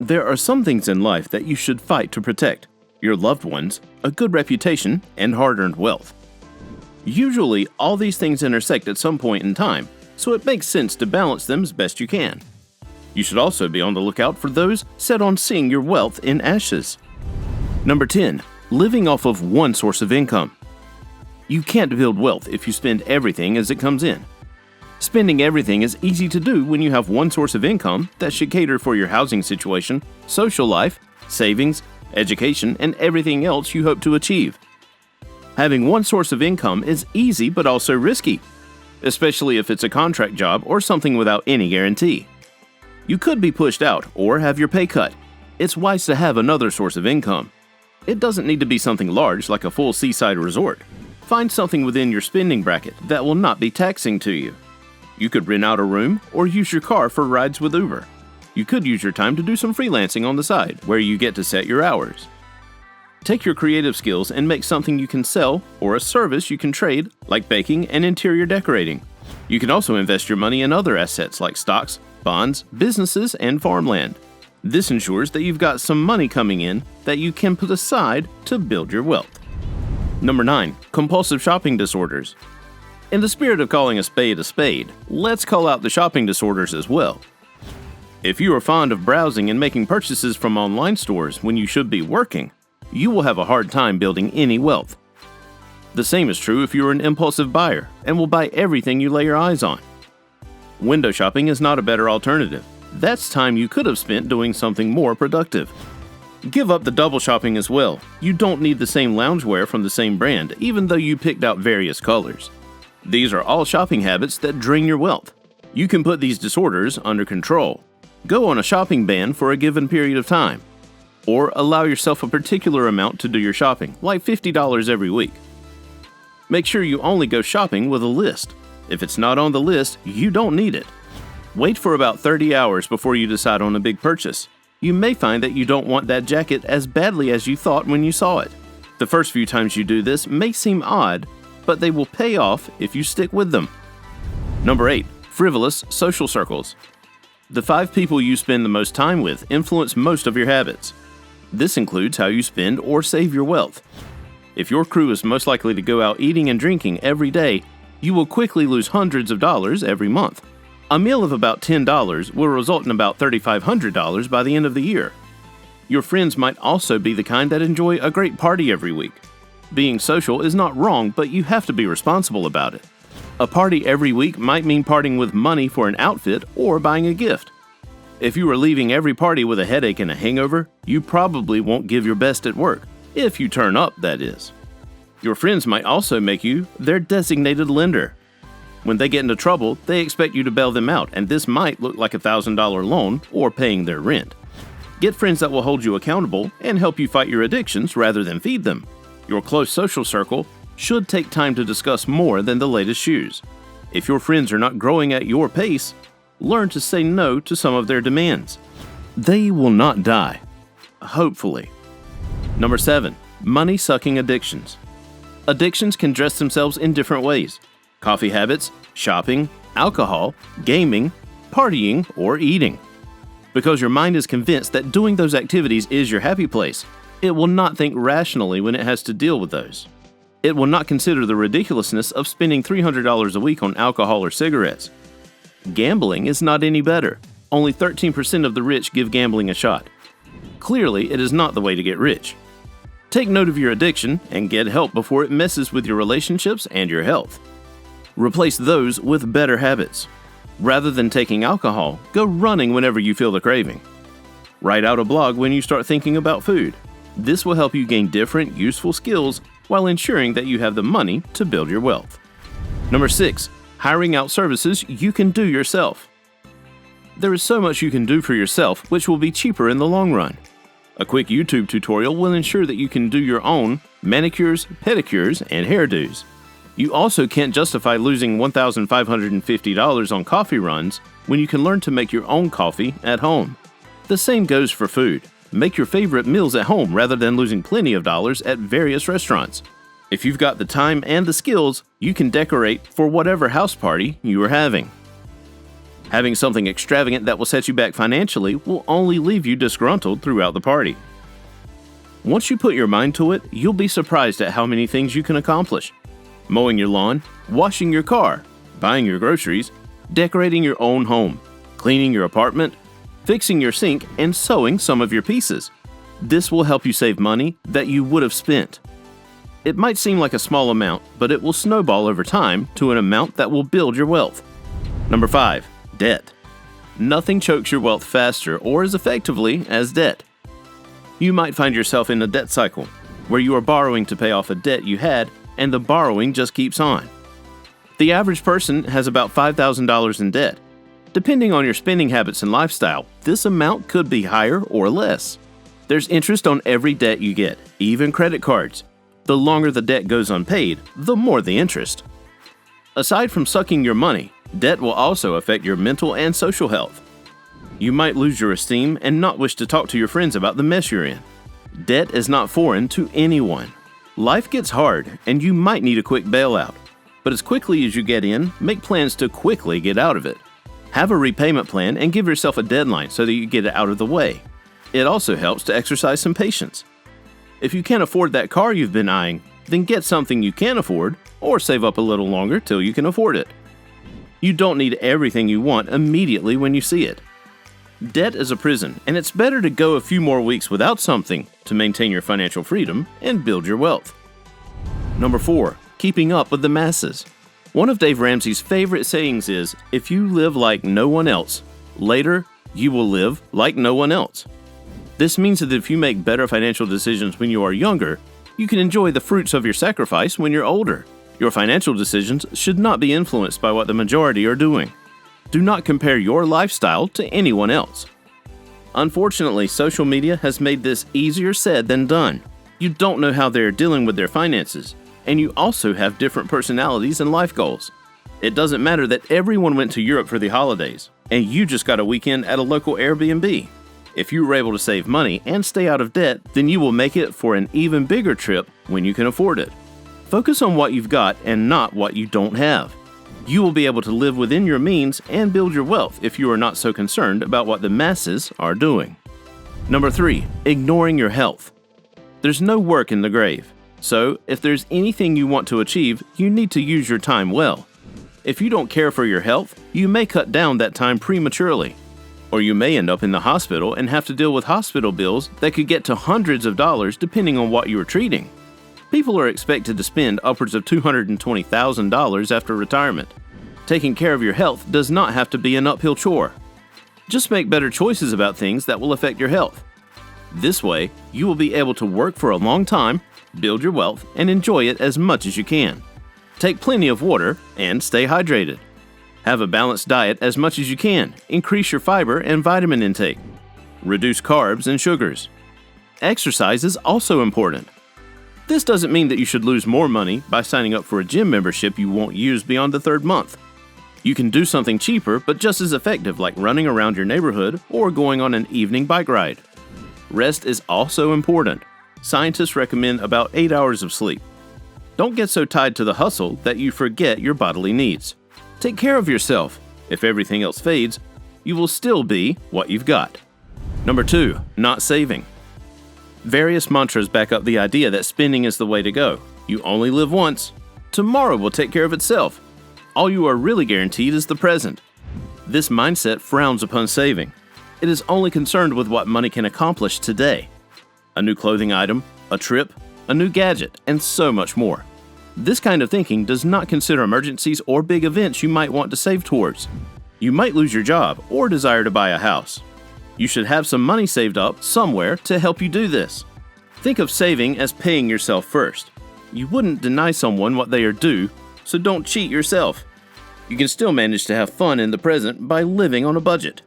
There are some things in life that you should fight to protect: your loved ones, a good reputation, and hard-earned wealth. Usually, all these things intersect at some point in time, so it makes sense to balance them as best you can. You should also be on the lookout for those set on seeing your wealth in ashes. Number 10. Living off of one source of income. You can't build wealth if you spend everything as it comes in. Spending everything is easy to do when you have one source of income that should cater for your housing situation, social life, savings, education, and everything else you hope to achieve. Having one source of income is easy but also risky, especially if it's a contract job or something without any guarantee. You could be pushed out or have your pay cut. It's wise to have another source of income. It doesn't need to be something large like a full seaside resort. Find something within your spending bracket that will not be taxing to you. You could rent out a room or use your car for rides with Uber. You could use your time to do some freelancing on the side, where you get to set your hours. Take your creative skills and make something you can sell or a service you can trade, like baking and interior decorating. You can also invest your money in other assets like stocks, bonds, businesses, and farmland. This ensures that you've got some money coming in that you can put aside to build your wealth. Number 9. Compulsive shopping disorders. In the spirit of calling a spade, let's call out the shopping disorders as well. If you are fond of browsing and making purchases from online stores when you should be working, you will have a hard time building any wealth. The same is true if you are an impulsive buyer and will buy everything you lay your eyes on. Window shopping is not a better alternative. That's time you could have spent doing something more productive. Give up the double shopping as well. You don't need the same loungewear from the same brand, even though you picked out various colors. These are all shopping habits that drain your wealth. You can put these disorders under control. Go on a shopping ban for a given period of time. Or allow yourself a particular amount to do your shopping, like $50 every week. Make sure you only go shopping with a list. If it's not on the list, you don't need it. Wait for about 30 hours before you decide on a big purchase. You may find that you don't want that jacket as badly as you thought when you saw it. The first few times you do this may seem odd, but they will pay off if you stick with them. Number 8. Frivolous social circles. The 5 people you spend the most time with influence most of your habits. This includes how you spend or save your wealth. If your crew is most likely to go out eating and drinking every day, you will quickly lose hundreds of dollars every month. A meal of about $10 will result in about $3,500 by the end of the year. Your friends might also be the kind that enjoy a great party every week. Being social is not wrong, but you have to be responsible about it. A party every week might mean parting with money for an outfit or buying a gift. If you are leaving every party with a headache and a hangover, you probably won't give your best at work, if you turn up, that is. Your friends might also make you their designated lender. When they get into trouble, they expect you to bail them out, and this might look like a $1,000 loan or paying their rent. Get friends that will hold you accountable and help you fight your addictions rather than feed them. Your close social circle should take time to discuss more than the latest shoes. If your friends are not growing at your pace, learn to say no to some of their demands. They will not die. Hopefully. Number 7. Money-sucking addictions. Addictions can dress themselves in different ways: coffee habits, shopping, alcohol, gaming, partying, or eating. Because your mind is convinced that doing those activities is your happy place, it will not think rationally when it has to deal with those. It will not consider the ridiculousness of spending $300 a week on alcohol or cigarettes. Gambling is not any better. Only 13% of the rich give gambling a shot. Clearly, it is not the way to get rich. Take note of your addiction and get help before it messes with your relationships and your health. Replace those with better habits. Rather than taking alcohol, go running whenever you feel the craving. Write out a blog when you start thinking about food. This will help you gain different, useful skills while ensuring that you have the money to build your wealth. Number 6. Hiring out services you can do yourself. There is so much you can do for yourself which will be cheaper in the long run. A quick YouTube tutorial will ensure that you can do your own manicures, pedicures, and hairdos. You also can't justify losing $1,550 on coffee runs when you can learn to make your own coffee at home. The same goes for food. Make your favorite meals at home rather than losing plenty of dollars at various restaurants. If you've got the time and the skills, you can decorate for whatever house party you are having. Having something extravagant that will set you back financially will only leave you disgruntled throughout the party. Once you put your mind to it, you'll be surprised at how many things you can accomplish. Mowing your lawn, washing your car, buying your groceries, decorating your own home, cleaning your apartment, fixing your sink, and sewing some of your pieces. This will help you save money that you would have spent. It might seem like a small amount, but it will snowball over time to an amount that will build your wealth. Number 5. Debt. Nothing chokes your wealth faster or as effectively as debt. You might find yourself in a debt cycle, where you are borrowing to pay off a debt you had, and the borrowing just keeps on. The average person has about $5,000 in debt. Depending on your spending habits and lifestyle, this amount could be higher or less. There's interest on every debt you get, even credit cards. The longer the debt goes unpaid, the more the interest. Aside from sucking your money, debt will also affect your mental and social health. You might lose your esteem and not wish to talk to your friends about the mess you're in. Debt is not foreign to anyone. Life gets hard, and you might need a quick bailout. But as quickly as you get in, make plans to quickly get out of it. Have a repayment plan and give yourself a deadline so that you get it out of the way. It also helps to exercise some patience. If you can't afford that car you've been eyeing, then get something you can afford, or save up a little longer till you can afford it. You don't need everything you want immediately when you see it. Debt is a prison, and it's better to go a few more weeks without something to maintain your financial freedom and build your wealth. Number 4. Keeping up with the masses. One of Dave Ramsey's favorite sayings is, if you live like no one else, later you will live like no one else. This means that if you make better financial decisions when you are younger, you can enjoy the fruits of your sacrifice when you're older. Your financial decisions should not be influenced by what the majority are doing. Do not compare your lifestyle to anyone else. Unfortunately, social media has made this easier said than done. You don't know how they're dealing with their finances, and you also have different personalities and life goals. It doesn't matter that everyone went to Europe for the holidays, and you just got a weekend at a local Airbnb. If you were able to save money and stay out of debt, then you will make it for an even bigger trip when you can afford it. Focus on what you've got and not what you don't have. You will be able to live within your means and build your wealth if you are not so concerned about what the masses are doing. Number 3. Ignoring your health. There's no work in the grave. So, if there's anything you want to achieve, you need to use your time well. If you don't care for your health, you may cut down that time prematurely. Or you may end up in the hospital and have to deal with hospital bills that could get to hundreds of dollars depending on what you are treating. People are expected to spend upwards of $220,000 after retirement. Taking care of your health does not have to be an uphill chore. Just make better choices about things that will affect your health. This way, you will be able to work for a long time, build your wealth, and enjoy it as much as you can. Take plenty of water and stay hydrated. Have a balanced diet as much as you can. Increase your fiber and vitamin intake. Reduce carbs and sugars. Exercise is also important. This doesn't mean that you should lose more money by signing up for a gym membership you won't use beyond the 3rd month. You can do something cheaper but just as effective, like running around your neighborhood or going on an evening bike ride. Rest is also important. Scientists recommend about 8 hours of sleep. Don't get so tied to the hustle that you forget your bodily needs. Take care of yourself. If everything else fades, you will still be what you've got. Number 2. Not saving. Various mantras back up the idea that spending is the way to go. You only live once. Tomorrow will take care of itself. All you are really guaranteed is the present. This mindset frowns upon saving. It is only concerned with what money can accomplish today. A new clothing item, a trip, a new gadget, and so much more. This kind of thinking does not consider emergencies or big events you might want to save towards. You might lose your job or desire to buy a house. You should have some money saved up somewhere to help you do this. Think of saving as paying yourself first. You wouldn't deny someone what they are due, so don't cheat yourself. You can still manage to have fun in the present by living on a budget.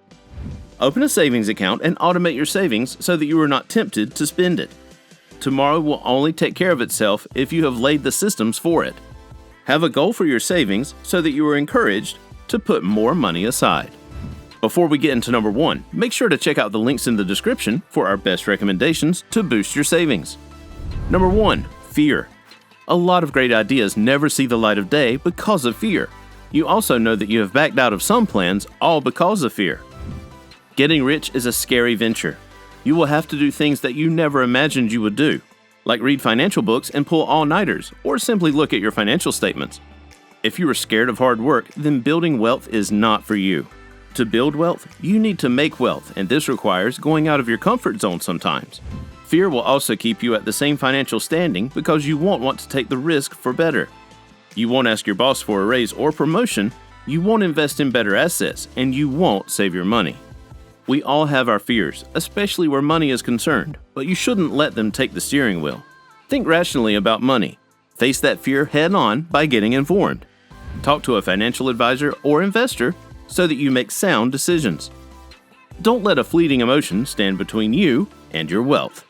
Open a savings account and automate your savings so that you are not tempted to spend it. Tomorrow will only take care of itself if you have laid the systems for it. Have a goal for your savings so that you are encouraged to put more money aside. Before we get into number 1, make sure to check out the links in the description for our best recommendations to boost your savings. Number 1, fear. A lot of great ideas never see the light of day because of fear. You also know that you have backed out of some plans all because of fear. Getting rich is a scary venture. You will have to do things that you never imagined you would do, like read financial books and pull all-nighters, or simply look at your financial statements. If you are scared of hard work, then building wealth is not for you. To build wealth, you need to make wealth, and this requires going out of your comfort zone sometimes. Fear will also keep you at the same financial standing because you won't want to take the risk for better. You won't ask your boss for a raise or promotion, you won't invest in better assets, and you won't save your money. We all have our fears, especially where money is concerned, but you shouldn't let them take the steering wheel. Think rationally about money. Face that fear head on by getting informed. Talk to a financial advisor or investor so that you make sound decisions. Don't let a fleeting emotion stand between you and your wealth.